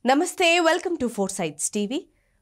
నమస్తే welcome to four sides TV.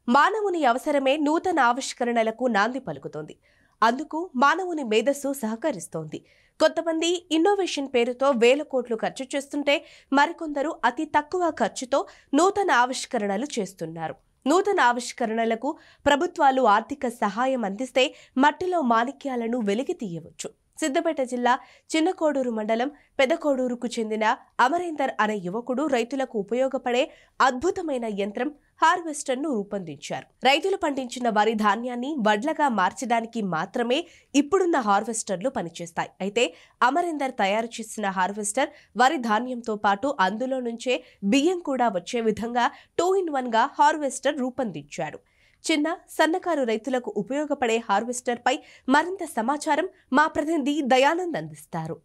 మానవుని అవసరమే నూతన ఆవిష్కరణలకు నాంది పలుకుతోంది. అందుకు మానవుని మేధస్సు సహకరిస్తోంది. కొంతమంది ఇన్నోవేషన్ పేరుతో వేల కోట్లు ఖర్చు చేస్తుంటే మరికొందరు అతి తక్కువ ఖర్చుతో నూతన ఆవిష్కరణలు చేస్తున్నారు. నూతన ఆవిష్కరణలకు ప్రభుత్వాలు ఆర్థిక సహాయం అందిస్తే మట్టిలో మాణిక్యాలను వెలికి తీయవచ్చు. సిద్దిపేట జిల్లా చిన్నకోడూరు మండలం పెదకోడూరుకు చెందిన అమరేందర్ అనే యువకుడు రైతులకు ఉపయోగపడే అద్భుతమైన యంత్రం హార్వెస్టర్ను రూపొందించారు. రైతులు పండించిన వరి ధాన్యాన్ని వడ్లగా మార్చడానికి మాత్రమే ఇప్పుడున్న హార్వెస్టర్లు పనిచేస్తాయి. అయితే అమరేందర్ తయారు చేసిన హార్వెస్టర్ వరి ధాన్యంతో పాటు అందులో నుంచే బియ్యం కూడా వచ్చే విధంగా 2-in-1 గా హార్వెస్టర్ రూపొందించాడు. చిన్న సన్నకారు రైతులకు ఉపయోగపడే హార్వెస్టర్ పై మరింత సమాచారం మా ప్రతినిధి దయానంద్ అందిస్తారు.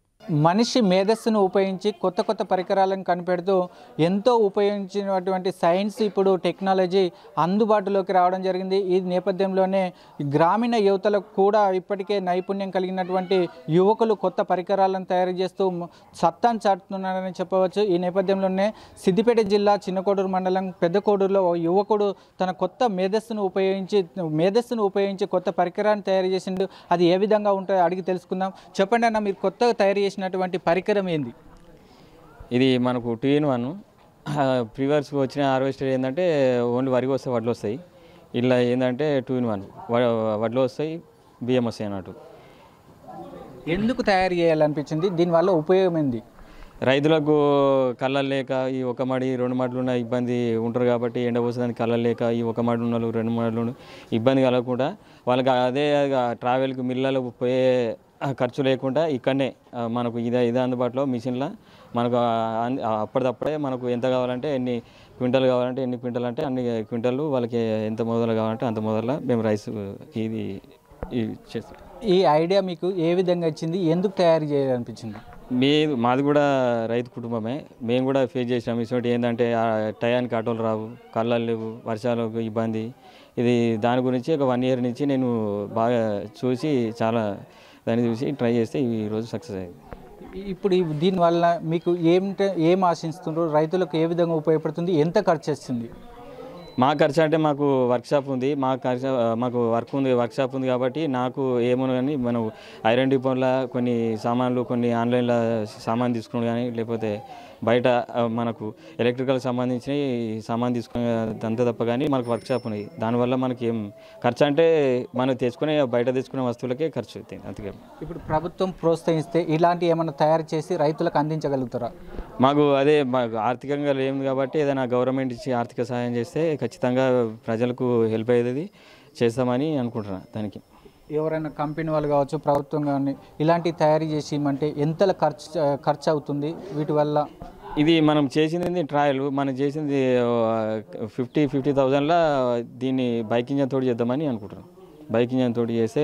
మనిషి మేధస్సును ఉపయోగించి కొత్త కొత్త పరికరాలను కనిపెడుతూ ఎంతో ఉపయోగించినటువంటి సైన్స్ ఇప్పుడు టెక్నాలజీ అందుబాటులోకి రావడం జరిగింది. ఈ నేపథ్యంలోనే గ్రామీణ యువతలకు కూడా ఇప్పటికే నైపుణ్యం కలిగినటువంటి యువకులు కొత్త పరికరాలను తయారు చేస్తూ సత్తాను చాటుతున్నారని చెప్పవచ్చు. ఈ నేపథ్యంలోనే సిద్దిపేట జిల్లా చిన్నకోడూరు మండలం పెద్దకోడూరులో ఓ యువకుడు తన కొత్త మేధస్సును ఉపయోగించి కొత్త పరికరాన్ని తయారు చేసిండు. అది ఏ విధంగా ఉంటుందో అడిగి తెలుసుకుందాం. చెప్పండి అన్న, మీరు కొత్తగా తయారు చేసినటువంటి పరికరం ఏంది? ఇది మనకు 2-in-1 ప్రీవియస్గా వచ్చిన హార్వెస్టర్ ఏంటంటే ఓన్లీ వరికి వస్తాయి, వడ్లు వస్తాయి. ఇలా ఏంటంటే 2-in-1 వడ్లు వస్తాయి, బియ్యం వస్తాయి అన్నట్టు. ఎందుకు తయారు చేయాలనిపించింది? దీనివల్ల ఉపయోగం ఏంది? రైతులకు కళ్ళలు లేక ఈ ఒక మడి 2 మడులు ఉన్న ఇబ్బంది ఉంటారు కాబట్టి ఎండ పోసేదానికి కళ్ళలు లేక ఈ ఒక మడి ఉన్న 2 మడులు ఇబ్బంది కలగకుండా వాళ్ళకి అదే ట్రావెల్కి మిల్లలో పోయే ఖర్చు లేకుండా ఇక్కడనే మనకు ఇదే అందుబాటులో మిషన్లో మనకు అప్పటిదప్పుడే మనకు ఎంత కావాలంటే ఎన్ని క్వింటల్ కావాలంటే ఎన్ని క్వింటల్ అంటే అన్ని క్వింటల్ వాళ్ళకి ఎంత మొదలు కావాలంటే అంత మొదల మేము రైస్ ఇది చేస్తాం. ఈ ఐడియా మీకు ఏ విధంగా వచ్చింది? ఎందుకు తయారు చేయాలనిపించింది? మాది కూడా రైతు కుటుంబమే. మేము కూడా ఫేస్ చేసినాం. ఇటువంటి ఏంటంటే టయానికి ఆటోలు రావు, కళ్ళలు లేవు, వర్షాలకు ఇబ్బంది. ఇది దాని గురించి ఒక 1 year నుంచి నేను బాగా చూసి దాన్ని చూసి ట్రై చేస్తే ఈరోజు సక్సెస్ అయ్యింది. ఇప్పుడు దీనివల్ల మీకు ఏం ఆశిస్తున్నారు? రైతులకు ఏ విధంగా ఉపయోగపడుతుంది? ఎంత ఖర్చు వస్తుంది? మా ఖర్చు అంటే మాకు వర్క్షాప్ ఉంది, మాకు వర్క్షాప్ ఉంది కాబట్టి నాకు ఏమో కానీ మనం ఐరన్ డిపోలో కొన్ని సామాన్లు కొన్ని ఆన్లైన్లో సామాన్ తీసుకుని కానీ లేకపోతే బయట మనకు ఎలక్ట్రికల్ సంబంధించిన సామాన్ తీసుకునే అంతే తప్ప కానీ మనకు వర్క్షాప్ ఉంది. దానివల్ల మనకి ఏం ఖర్చు అంటే మనం బయట తెచ్చుకునే వస్తువులకే ఖర్చు అవుతుంది. అందుకే ఇప్పుడు ప్రభుత్వం ప్రోత్సహిస్తే ఇలాంటి ఏమైనా తయారు చేసి రైతులకు అందించగలుగుతారా? మాకు ఆర్థికంగా లేదు కాబట్టి ఏదైనా గవర్నమెంట్ ఇచ్చి ఆర్థిక సహాయం చేస్తే ఖచ్చితంగా ప్రజలకు హెల్ప్ అయ్యేది చేస్తామని అనుకుంటున్నాను. దానికి ఎవరైనా కంపెనీ వాళ్ళు కావచ్చు, ప్రభుత్వం కానీ ఇలాంటివి తయారు చేసి ఇమ్మంటే ఎంత ఖర్చు అవుతుంది? వీటి వల్ల ఇది మనం చేసింది ట్రయల్, మనం చేసింది 50,000లో దీన్ని బైక్ ఇంజన్ తోటి చేద్దామని అనుకుంటున్నాం. బైక్ ఇంజన్ తోటి చేస్తే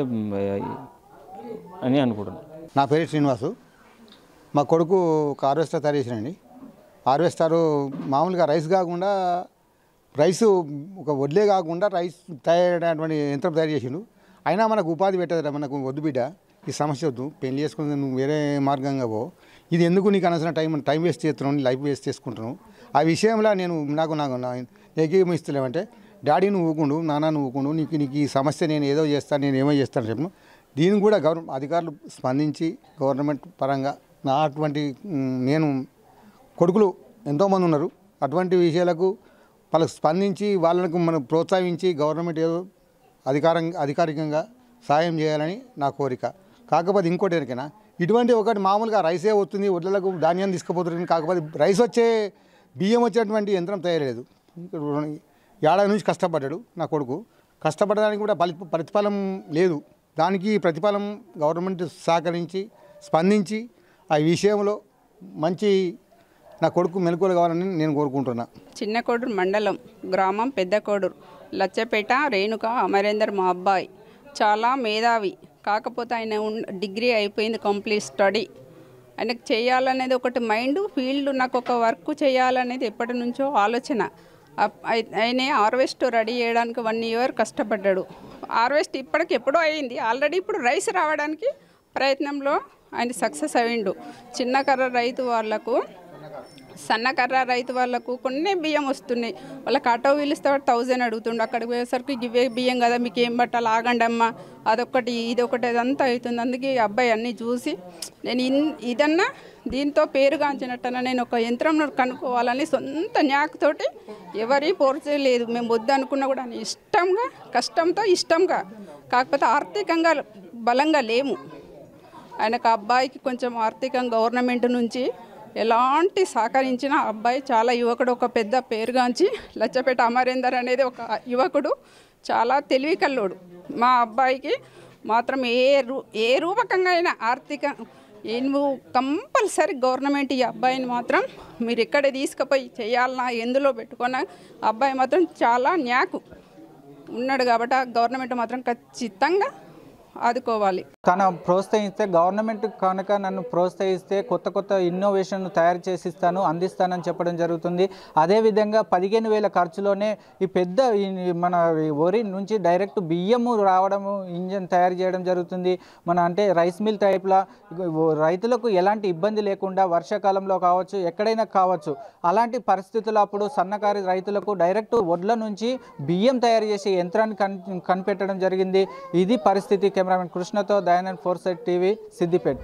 అని అనుకుంటున్నాం. నా పేరు శ్రీనివాసు. మా కొడుకు ఒక హార్వెస్టర్ తయారు చేసినండి. హార్వెస్టరు మామూలుగా రైసు ఒక వడ్లే కాకుండా రైస్ తయారైనటువంటి యంత్రం తయారు చేసిండు. అయినా మనకు ఉపాధి పెట్టదు. మనకు వద్దు బిడ్డ, ఈ సమస్య వద్దు, పెళ్లి చేసుకుని నువ్వు వేరే మార్గంగా పో, ఇది ఎందుకు నీకు అనవసరం టైం వేస్ట్ చేస్తున్నావు, లైఫ్ వేస్ట్ చేసుకుంటున్నావు. ఆ విషయంలో నేను ఏకీభవిస్తలేమంటే డాడీ నువ్వు ఊకుండు, నాన్న నువ్వు ఊకుండు, నీకు ఈ సమస్య నేను ఏమో చేస్తాను చెప్పను. దీన్ని కూడా అధికారులు స్పందించి గవర్నమెంట్ పరంగా నేను కొడుకులు ఎంతోమంది ఉన్నారు, అటువంటి విషయాలకు వాళ్ళకు స్పందించి వాళ్ళకు మనం ప్రోత్సహించి గవర్నమెంట్ ఏదో అధికారికంగా సాయం చేయాలని నా కోరిక. కాకపోతే ఇంకోటి ఎరికైనా ఇటువంటి ఒకటి మామూలుగా రైసే వస్తుంది, వడ్లకు ధాన్యాన్ని తీసుకుపోతుంది. కాకపోతే రైస్ బియ్యం వచ్చేటువంటి యంత్రం తయారలేదు. ఏడాది నుంచి కష్టపడ్డాడు నా కొడుకు. కష్టపడడానికి కూడా ప్రతిఫలం లేదు. దానికి ప్రతిఫలం గవర్నమెంట్ సహకరించి స్పందించి ఆ విషయంలో మంచి నా కొడుకు మెలకువలు కావాలని నేను కోరుకుంటున్నా. చిన్నకోడూరు మండలం, గ్రామం పెద్దకోడూరు, లచ్చపేట రేణుక అమరేందర్ మా అబ్బాయి. చాలా మేధావి. కాకపోతే ఆయన డిగ్రీ అయిపోయింది, కంప్లీట్ స్టడీ. ఆయనకు చేయాలనేది ఒకటి మైండ్ ఫీల్డ్, నాకు ఒక వర్క్ చేయాలనేది ఎప్పటి నుంచో ఆలోచన. ఆయన హార్వెస్ట్ రెడీ చేయడానికి 1 year కష్టపడ్డాడు. హార్వెస్ట్ ఎప్పుడో అయింది ఆల్రెడీ. ఇప్పుడు రైస్ రావడానికి ప్రయత్నంలో ఆయన సక్సెస్ అయ్యిండు. చిన్న కర్ర రైతు వాళ్లకు సన్నకర్ర రైతు వాళ్ళకు కొన్ని బియ్యం వస్తున్నాయి. వాళ్ళకి ఆటో పిలిస్తే 1000 అడుగుతుండు. అక్కడికి పోయేసరికి ఇవే బియ్యం కదా, మీకు ఏం పట్టాలి, ఆగండి అమ్మ, అదొకటి ఇదొకటి అదంతా అవుతుంది. అందుకే ఈ అబ్బాయి అన్నీ చూసి నేను ఇదన్నా దీంతో పేరుగాంచినట్టన్నా నేను ఒక యంత్రం కనుక్కోవాలని సొంత న్యాక్తోటి ఎవరి పోర్చలేదు. మేము వద్దు అనుకున్నా కూడా ఇష్టంగా, కష్టంతో ఇష్టంగా, కాకపోతే ఆర్థికంగా బలంగా లేము. ఆయనకు అబ్బాయికి కొంచెం ఆర్థికంగా గవర్నమెంట్ నుంచి ఎలాంటి సహకరించిన అబ్బాయి చాలా యువకుడు, ఒక పెద్ద పేరుగాంచి లచ్చపేట అమరేందర్ అనేది ఒక యువకుడు, చాలా తెలివి కల్లోడు. మా అబ్బాయికి మాత్రం ఏ రూపకంగా అయినా ఆర్థిక నువ్వు కంపల్సరీ గవర్నమెంట్ ఈ అబ్బాయిని మాత్రం మీరు ఎక్కడ తీసుకుపోయి చేయాలన్నా ఎందులో పెట్టుకున్నా అబ్బాయి మాత్రం చాలా న్యాకు ఉన్నాడు కాబట్టి ఆ గవర్నమెంట్ మాత్రం ఖచ్చితంగా ఆదుకోవాలి. తన ప్రోత్సహిస్తే, గవర్నమెంట్ కనుక నన్ను ప్రోత్సహిస్తే కొత్త కొత్త ఇన్నోవేషన్ తయారు చేసిస్తాను, అందిస్తానని చెప్పడం జరుగుతుంది. అదేవిధంగా 15,000 ఖర్చులోనే ఈ పెద్ద మన వరి నుంచి డైరెక్ట్ బియ్యము రావడము, ఇంజన్ తయారు చేయడం జరుగుతుంది. అంటే రైస్ మిల్ టైప్లా రైతులకు ఎలాంటి ఇబ్బంది లేకుండా వర్షాకాలంలో కావచ్చు, ఎక్కడైనా కావచ్చు, అలాంటి పరిస్థితులు అప్పుడు సన్నకారు రైతులకు డైరెక్ట్ వడ్ల నుంచి బియ్యం తయారు చేసే యంత్రాన్ని కనిపెట్టడం జరిగింది. ఇది పరిస్థితి. కెమెరామెన్ కృష్ణతో దయానంద్, 4 Side TV, సిద్దిపేట.